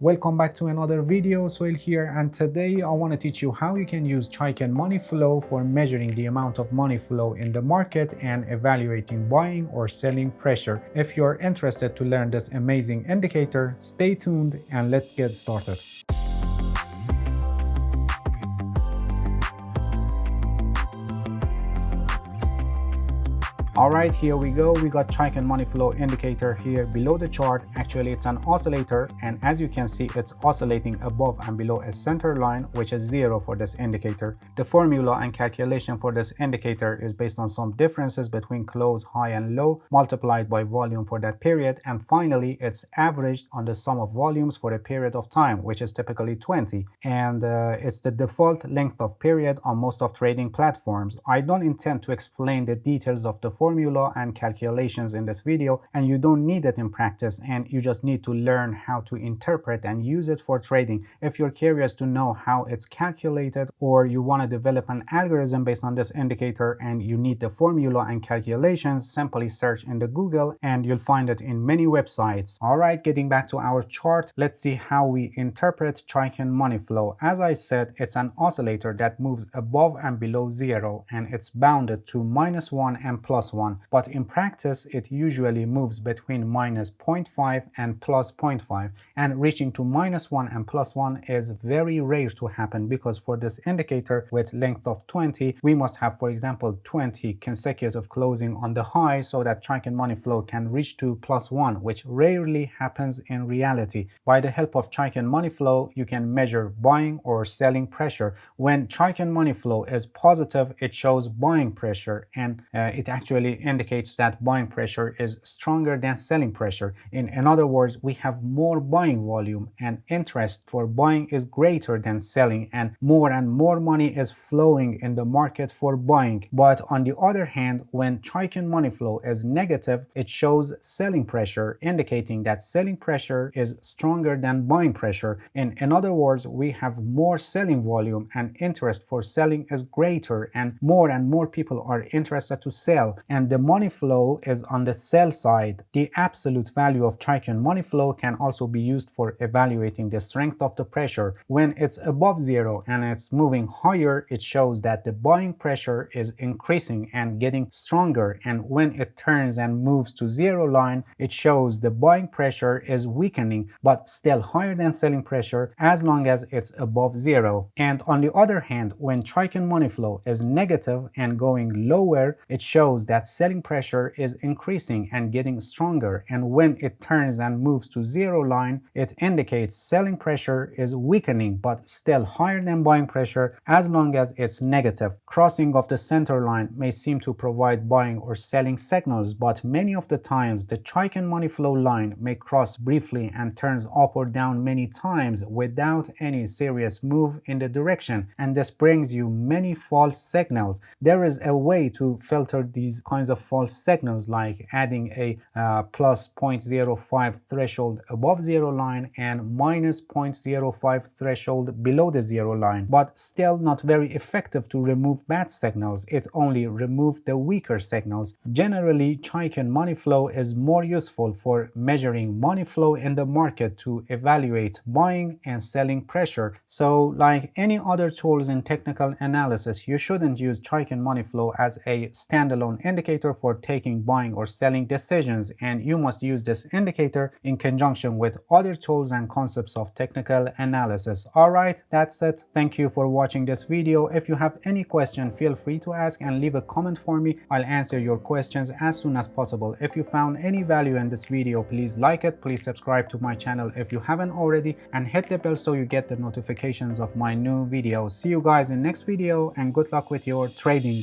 Welcome back to another video. Soil here, and today I want to teach you how you can use Chaikin money flow for measuring the amount of money flow in the market and evaluating buying or selling pressure. If you're interested to learn this amazing indicator, stay tuned and let's get started. Alright, here we go. We got Chaikin money flow indicator here below the chart. Actually, it's an oscillator, and as you can see, it's oscillating above and below a center line, which is 0 for this indicator. The formula and calculation for this indicator is based on some differences between close, high, and low, multiplied by volume for that period, and finally, it's averaged on the sum of volumes for a period of time, which is typically 20, and it's the default length of period on most of trading platforms. I don't intend to explain the details of the formula and calculations in this video, and you don't need it in practice, and you just need to learn how to interpret and use it for trading. If you're curious to know how it's calculated, or you want to develop an algorithm based on this indicator and you need the formula and calculations, simply search in the Google and you'll find it in many websites. Alright, getting back to our chart, let's see how we interpret Chaikin money flow. As I said, it's an oscillator that moves above and below 0, and it's bounded to -1 and +1. But in practice, it usually moves between -0.5 and +0.5, and reaching to -1 and +1 is very rare to happen, because for this indicator with length of 20, we must have, for example, 20 consecutive closing on the high so that Chaikin money flow can reach to +1, which rarely happens in reality. By the help of Chaikin money flow, you can measure buying or selling pressure. When Chaikin money flow is positive, it shows buying pressure, and it actually indicates that buying pressure is stronger than selling pressure. In other words, we have more buying volume, and interest for buying is greater than selling, and more money is flowing in the market for buying. But on the other hand, when Chaikin money flow is negative, it shows selling pressure, indicating that selling pressure is stronger than buying pressure. In other words, we have more selling volume, and interest for selling is greater, and more people are interested to sell, and the money flow is on the sell side. The absolute value of Chaikin money flow can also be used for evaluating the strength of the pressure. When it's above 0 and it's moving higher, it shows that the buying pressure is increasing and getting stronger, and when it turns and moves to 0 line, it shows the buying pressure is weakening but still higher than selling pressure as long as it's above 0. And on the other hand, when Chaikin money flow is negative and going lower, it shows that selling pressure is increasing and getting stronger, and when it turns and moves to 0 line, it indicates selling pressure is weakening but still higher than buying pressure as long as it's negative. Crossing of the center line may seem to provide buying or selling signals, but many of the times the Chaikin money flow line may cross briefly and turns up or down many times without any serious move in the direction, and this brings you many false signals. There is a way to filter these kinds of false signals, like adding a plus 0.05 threshold above 0 line and minus 0.05 threshold below the 0 line, but still not very effective to remove bad signals. It only removes the weaker signals. Generally, Chaikin money flow is more useful for measuring money flow in the market to evaluate buying and selling pressure. So like any other tools in technical analysis, you shouldn't use Chaikin money flow as a standalone indicator for taking buying or selling decisions, and you must use this indicator in conjunction with other tools and concepts of technical analysis. Alright, that's it. Thank you for watching this video. If you have any question, feel free to ask and leave a comment for me. I'll answer your questions as soon as possible. If you found any value in this video, please like it, please subscribe to my channel if you haven't already, and hit the bell so you get the notifications of my new videos. See you guys in next video, and good luck with your trading.